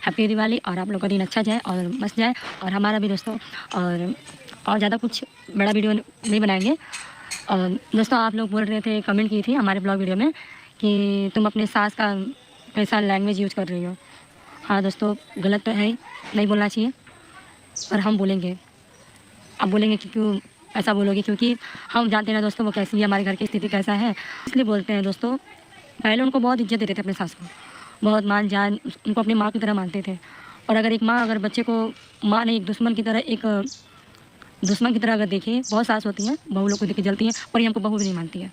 Happy Diwali, और आप लोग का दिन अच्छा जाए और मस्त जाए, और हमारा भी दोस्तों। और ज़्यादा कुछ बड़ा वीडियो नहीं बनाएंगे। और दोस्तों, आप लोग बोल रहे थे, कमेंट की थी हमारे ब्लॉग वीडियो में कि तुम अपने सास का कैसा लैंग्वेज यूज़ कर रही हो। हाँ दोस्तों, गलत तो है ही, नहीं बोलना चाहिए, पर हम बोलेंगे। आप बोलेंगे कि क्यों ऐसा बोलोगे, क्योंकि हम जानते हैं ना दोस्तों वो कैसी है, हमारे घर की स्थिति कैसा है, इसलिए बोलते हैं दोस्तों। पहले उनको बहुत इज्जत देते थे अपने सास को, बहुत मान जान, उनको अपनी माँ की तरह मानते थे। और अगर एक माँ अगर बच्चे को माँ नहीं, एक दुश्मन की तरह, एक दुश्मन की तरह अगर देखे, बहुत सास होती हैं बहू लोग को देख के जलती हैं, पर ये हमको बहू भी नहीं मानती है,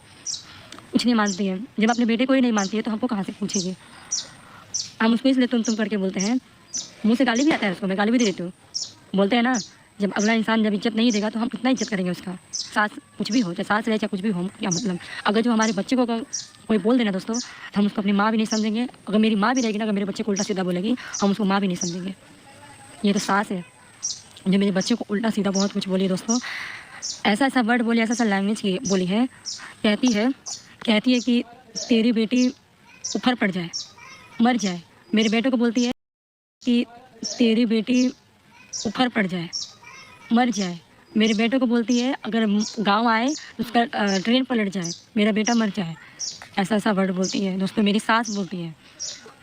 कुछ नहीं मानती है। जब अपने बेटे को ही नहीं मानती है तो हमको कहाँ से पूछेगी। हम उसको इसलिए तुम करके बोलते हैं, मुँह से गाली भी आता है उसको, मैं गाली भी दे देती हूँ। बोलते हैं ना, जब अगला इंसान जब इज्जत नहीं देगा तो हम कितना इज्जत करेंगे उसका। सास कुछ भी हो, चाहे सास रहे चाहे कुछ भी हो, क्या मतलब। अगर जो हमारे बच्चे को कोई बोल देना दोस्तों, तो हम उसको अपनी माँ भी नहीं समझेंगे। अगर मेरी माँ भी रहेगी ना, अगर मेरे बच्चे को उल्टा सीधा बोलेगी, हम उसको माँ भी नहीं समझेंगे। ये तो सास है जो मेरे बच्चे को उल्टा सीधा बहुत कुछ बोली दोस्तों। ऐसा ऐसा वर्ड बोली, ऐसा ऐसा लैंग्वेज की बोली है। कहती है कि तेरी बेटी ऊपर पड़ जाए, मर जाए। मेरे बेटे को बोलती है कि तेरी बेटी ऊपर पड़ जाए, मर जाए। मेरे बेटे को बोलती है अगर गांव आए तो उसका ट्रेन पलट जाए, मेरा बेटा मर जाए। ऐसा ऐसा वर्ड बोलती है दोस्तों, मेरी सास बोलती है।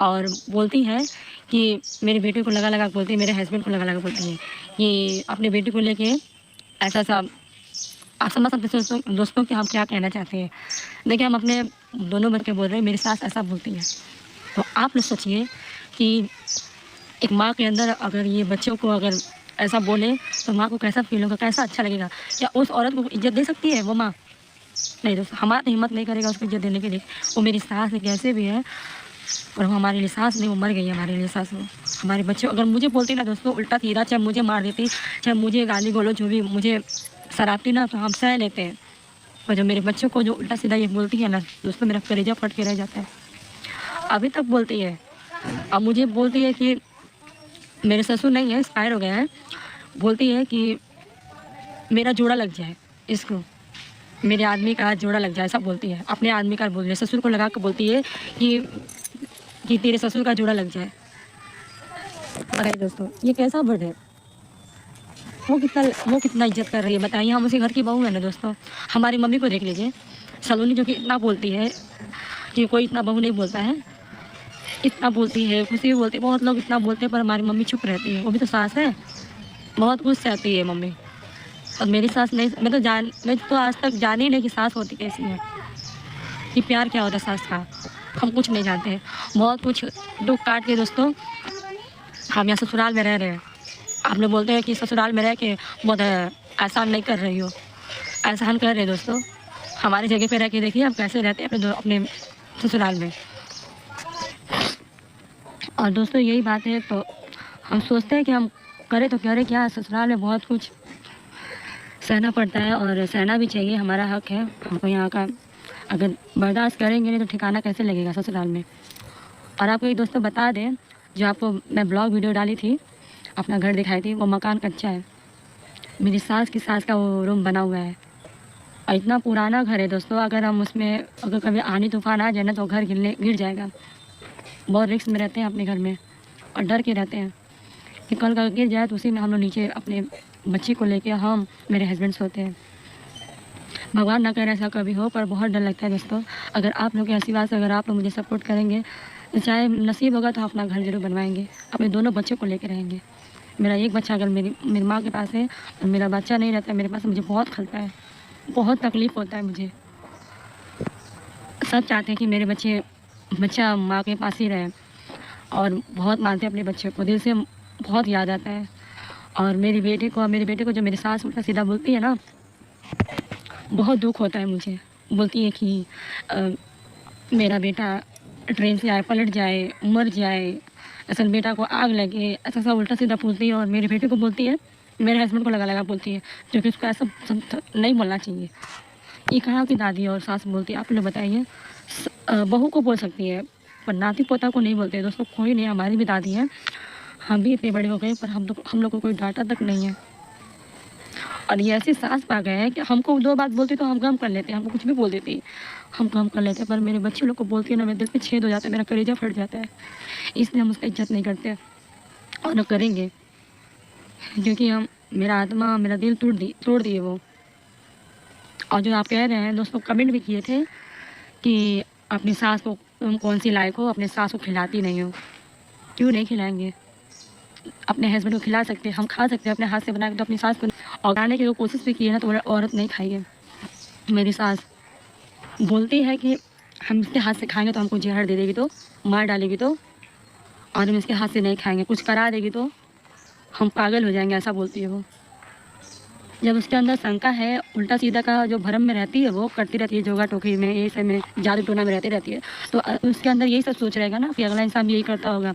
और बोलती है कि मेरे बेटे को लगा लगा बोलती है, मेरे हस्बैंड को लगा लगा बोलती है कि अपने बेटे को लेके ऐसा ऐसा। आप समझ सकते दोस्तों कि हम क्या कहना चाहते हैं। देखिए, हम अपने दोनों बच्चे बोल रहे हैं, मेरी सास ऐसा बोलती है। तो आप लोग सोचिए कि एक माँ के अंदर अगर ये बच्चों को अगर ऐसा बोले तो माँ को कैसा फील होगा, कैसा अच्छा लगेगा। क्या उस औरत को इज्जत दे सकती है वो माँ? नहीं दोस्तों, हमारा तो हिम्मत नहीं करेगा उसको इज्जत देने के लिए। वो मेरी सास है, कैसे भी है, और वो हमारे लिए सास नहीं, वो मर गई है हमारे लिए सास। वो हमारे बच्चे अगर मुझे बोलती ना दोस्तों उल्टा सीधा, चाहे मुझे मार देती, चाहे मुझे गाली बोलो, जो भी मुझे सराहती ना, तो हम सह लेते हैं। और जो मेरे बच्चों को जो उल्टा सीधा ये बोलती है ना दोस्तों, मेरा कलेजा फट के रह जाता है। अभी तक बोलती है। अब मुझे बोलती है कि मेरे ससुर नहीं है, एक्सपायर हो गया है। बोलती है कि मेरा जोड़ा लग जाए इसको, मेरे आदमी का जोड़ा लग जाए, ऐसा बोलती है। अपने आदमी का बोल रही है, ससुर को लगा कर बोलती है कि तेरे ससुर का जोड़ा लग जाए। अरे दोस्तों, ये कैसा वर्ड है? वो कितना इज्जत कर रही है बताइए। हम उसी घर की बहू है ना दोस्तों। हमारी मम्मी को देख लीजिए, सलोनी, जो कि इतना बोलती है कि कोई इतना बहू नहीं बोलता है, इतना बोलती है। खुशी भी बोलती है, बहुत लोग इतना बोलते हैं, पर हमारी मम्मी चुप रहती है। वो भी तो सास है, बहुत कुछ सहती है मम्मी। और मेरी सास नहीं, मैं तो आज तक जानी नहीं कि सास होती कैसी है, कि प्यार क्या होता है सास का। हम कुछ नहीं जानते हैं। बहुत कुछ दुख काट के दोस्तों हम यहाँ ससुराल में रह रहे हैं। आप लोग बोलते हैं कि ससुराल में रह के बहुत एहसान नहीं कर रही हो। एहसान कर रहे दोस्तों, हमारी जगह पे रह के देखिए हम कैसे रहते हैं अपने ससुराल में। और दोस्तों यही बात है, तो हम सोचते हैं कि हम करें तो करें क्या। ससुराल में बहुत कुछ सहना पड़ता है, और सहना भी चाहिए, हमारा हक है। हमको यहाँ का अगर बर्दाश्त करेंगे नहीं तो ठिकाना कैसे लगेगा ससुराल में। और आपको एक दोस्तों बता दें, जो आपको मैं ब्लॉग वीडियो डाली थी, अपना घर दिखाई थी, वो मकान कच्चा है। मेरी सास की सास का वो रूम बना हुआ है, और इतना पुराना घर है दोस्तों। अगर हम उसमें अगर कभी आनी तूफान आ जाए ना तो घर गिर जाएगा। बहुत रिस्क में रहते हैं अपने घर में, और डर के रहते हैं कि कल का गिर जाए तो उसी में हम लोग नीचे अपने बच्ची को लेके हम मेरे हस्बैंड सोते हैं। भगवान ना करे ऐसा कभी हो, पर बहुत डर लगता है दोस्तों। अगर आप लोग के आशीर्वाद से अगर आप लोग मुझे सपोर्ट करेंगे, तो चाहे नसीब होगा तो अपना घर जरूर बनवाएंगे, अपने दोनों बच्चों को लेकर रहेंगे। मेरा एक बच्चा अगर मेरी माँ के पास है और मेरा बच्चा नहीं रहता है मेरे पास, मुझे बहुत खलता है, बहुत तकलीफ़ होता है मुझे। सब चाहते हैं कि मेरे बच्चा माँ के पास ही रहे, और बहुत मानते हैं अपने बच्चे को, दिल से बहुत याद आता है। और मेरे बेटे को जो मेरी सास उल्टा सीधा बोलती है ना, बहुत दुख होता है मुझे। बोलती है कि मेरा बेटा ट्रेन से आए, पलट जाए, मर जाए, असल बेटा को आग लगे, ऐसा सब उल्टा सीधा बोलती है। और मेरे बेटे को बोलती है, मेरे हस्बैंड को लगा लगा बोलती है, जो कि उसको ऐसा नहीं बोलना चाहिए। ये कहाँ की दादी और सास बोलती है, आप लोग बताइए। बहू को बोल सकती है, पर नाती पोता को नहीं बोलते दोस्तों। कोई नहीं, हमारी भी दादी है, हम भी इतने बड़े हो गए, पर हम लोग को कोई डांटा तक नहीं है। और ये ऐसी सास पा गए हैं कि हमको दो बात बोलती तो हम गम कर लेते हैं, हमको कुछ भी बोल देती हम गम कर लेते हैं। पर मेरे बच्चे लोग को बोलती है ना, मेरे दिल पे छेद हो जाता है, मेरा कलेजा फट जाता है। इसलिए हम उसका इज्जत नहीं करते। और न करेंगे, क्योंकि हम मेरा आत्मा मेरा दिल तोड़ दिए वो। और जो आप कह रहे हैं दोस्तों, कमेंट भी किए थे कि अपनी सास को तुम कौन सी लायक हो, अपने सास को खिलाती नहीं हो। क्यों नहीं खिलाएंगे? अपने हस्बैंड को खिला सकते हैं, हम खा सकते हैं अपने हाथ से बना के, तो अपनी सास को। और खाने की जो कोशिश भी की है ना, तो औरत नहीं खाई है। मेरी सास बोलती है कि हम इसके हाथ से खाएंगे तो हमको जहर दे देगी, तो मार डालेगी, तो और हम इसके हाथ से नहीं खाएंगे, कुछ करा देगी तो हम पागल हो जाएंगे, ऐसा बोलती है वो। जब उसके अंदर शंका है, उल्टा सीधा का जो भरम में रहती है, वो करती रहती है, जोगा टोकरी में, ये सब में, जादू टोना में रहती रहती है, तो उसके अंदर यही सब सोच रहेगा ना कि अगला इंसान भी यही करता होगा।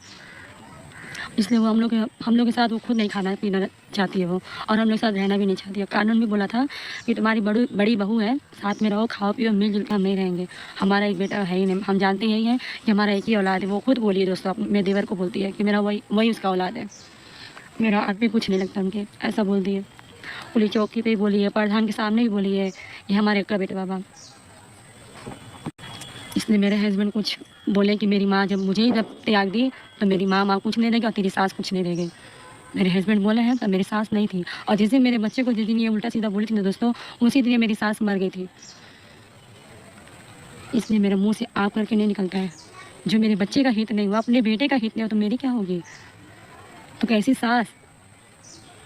इसलिए वो हम लोग के साथ वो खुद नहीं खाना पीना चाहती है वो, और हम लोग के साथ रहना भी नहीं चाहती है। कानून भी बोला था कि तुम्हारी बड़ी बहू है, साथ में रहो, खाओ पियो, मिलजुल कर हम नहीं रहेंगे। हमारा एक बेटा है ही नहीं, हम जानते यही हैं कि हमारा एक ही औलाद है। वो खुद बोली है दोस्तों, मेरे देवर को बोलती है कि मेरा वही उसका औलाद है, मेरा आदमी कुछ नहीं लगता उनके, ऐसा बोलती है। पुलिस चौकी पे ही बोली है, प्रधान के सामने भी बोली है, ये हमारे का बेटा बाबा। इसलिए मेरे हस्बैंड कुछ बोले कि मेरी माँ जब मुझे ही जब त्याग दी, तो मेरी माँ कुछ नहीं देगी और तेरी सास कुछ नहीं देगी। मेरे हस्बैंड बोले हैं, तब मेरी सास नहीं थी। और जिस दिन मेरे बच्चे को, जिस दिन ये उल्टा सीधा बोली थी ना दोस्तों, उसी दिन मेरी सास मर गई थी। इसलिए मेरे मुंह से आप करके नहीं निकलता है। जो मेरे बच्चे का हित नहीं हुआ, अपने बेटे का हित नहीं हुआ, तो मेरी क्या होगी? तो कैसी सास?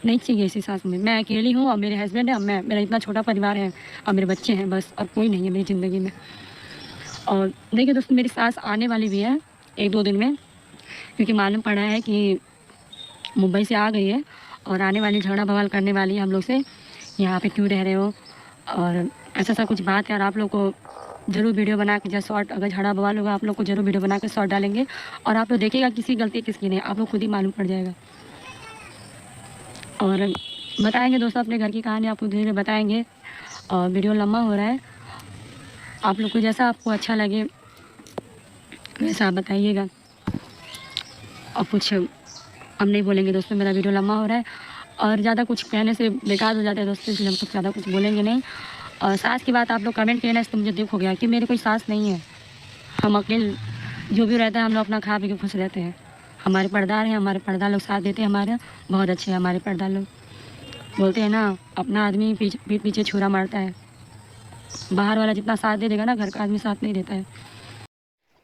नहीं चाहिए ऐसी सास में। मैं अकेली हूँ और मेरे हस्बैंड है, और मेरा इतना छोटा परिवार है, और मेरे बच्चे हैं, बस, और कोई नहीं है मेरी ज़िंदगी में। और देखिए दोस्तों, मेरी सास आने वाली भी है 1-2 दिन में, क्योंकि मालूम पड़ा है कि मुंबई से आ गई है और आने वाली, झगड़ा बवाल करने वाली है हम लोग से, यहाँ पे क्यों रह रहे हो, और ऐसा कुछ बात है। और आप लोग को ज़रूर वीडियो बना के, जब शॉर्ट अगर झगड़ा बवाल होगा, आप लोग को ज़रूर वीडियो बना के शॉर्ट डालेंगे, और आप लोग देखिएगा किसी गलती किसकी नहीं, आप लोग खुद ही मालूम पड़ जाएगा। और बताएंगे दोस्तों अपने घर की कहानी, आपको धीरे धीरे बताएंगे। और वीडियो लंबा हो रहा है, आप लोग को जैसा आपको अच्छा लगे वैसा आप बताइएगा। और कुछ हम नहीं बोलेंगे दोस्तों, मेरा वीडियो लंबा हो रहा है और ज़्यादा कुछ कहने से बेकार हो जाता है दोस्तों, इसलिए हम कुछ ज़्यादा कुछ बोलेंगे नहीं। और सास की बात आप लोग कमेंट किए ना, इससे मुझे दुख हो गया कि मेरी कोई सास नहीं है। हम अकेले जो भी रहता है, हम लोग अपना खा पी के खुश रहते हैं। हमारे पर्दार हैं, हमारे पर्दा लोग साथ देते हैं, हमारे बहुत अच्छे हैं हमारे पर्दा लोग। बोलते हैं ना, अपना आदमी पीठ पीछे छुरा मारता है। बाहर वाला जितना साथ दे देगा ना, घर का आदमी साथ नहीं देता है।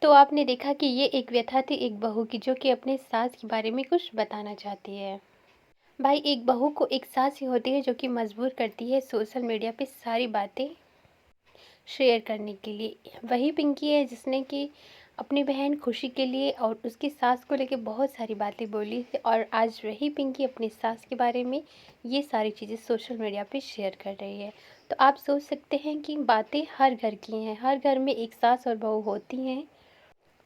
तो आपने देखा कि ये एक व्यथा थी एक बहू की, जो कि अपने सास के बारे में कुछ बताना चाहती है। भाई, एक बहू को एक सास ही होती है जो कि मजबूर करती है सोशल मीडिया पे सारी बातें शेयर करने के लिए। वही पिंकी है जिसने कि अपनी बहन खुशी के लिए और उसकी सास को लेके बहुत सारी बातें बोली थी, और आज वही पिंकी अपनी सास के बारे में ये सारी चीज़ें सोशल मीडिया पे शेयर कर रही है। तो आप सोच सकते हैं कि बातें हर घर की हैं, हर घर में एक सास और बहू होती हैं,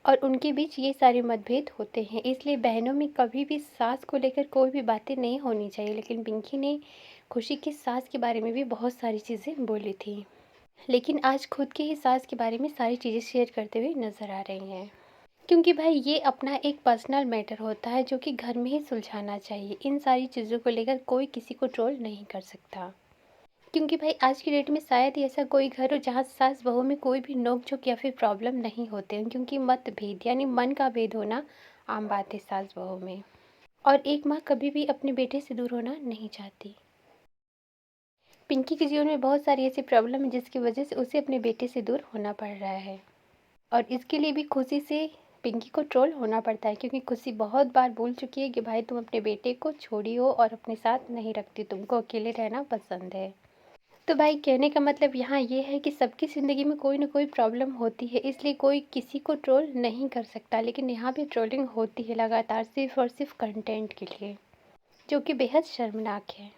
और उनके बीच ये सारे मतभेद होते हैं। इसलिए बहनों में कभी भी सास को लेकर कोई भी बातें नहीं होनी चाहिए। लेकिन पिंकी ने खुशी की सास के बारे में भी बहुत सारी चीज़ें बोली थी, लेकिन आज खुद के ही सास के बारे में सारी चीज़ें शेयर करते हुए नज़र आ रही हैं। क्योंकि भाई, ये अपना एक पर्सनल मैटर होता है जो कि घर में ही सुलझाना चाहिए। इन सारी चीज़ों को लेकर कोई किसी को ट्रोल नहीं कर सकता। क्योंकि भाई, आज की डेट में शायद ही ऐसा कोई घर हो जहाँ सास बहू में कोई भी नोक-झोंक या फिर प्रॉब्लम नहीं होते हैं, क्योंकि मतभेद यानी मन का भेद होना आम बात है सास बहू में। और एक माँ कभी भी अपने बेटे से दूर होना नहीं चाहती। पिंकी के जीवन में बहुत सारी ऐसी प्रॉब्लम है जिसकी वजह से उसे अपने बेटे से दूर होना पड़ रहा है, और इसके लिए भी खुशी से पिंकी को ट्रोल होना पड़ता है, क्योंकि खुशी बहुत बार बोल चुकी है कि भाई तुम अपने बेटे को छोड़ी हो और अपने साथ नहीं रखती, तुमको अकेले रहना पसंद है। तो भाई, कहने का मतलब यहाँ ये है कि सबकी ज़िंदगी में कोई ना कोई प्रॉब्लम होती है, इसलिए कोई किसी को ट्रोल नहीं कर सकता। लेकिन यहाँ भी ट्रोलिंग होती है लगातार, सिर्फ़ और सिर्फ कंटेंट के लिए, जो कि बेहद शर्मनाक है।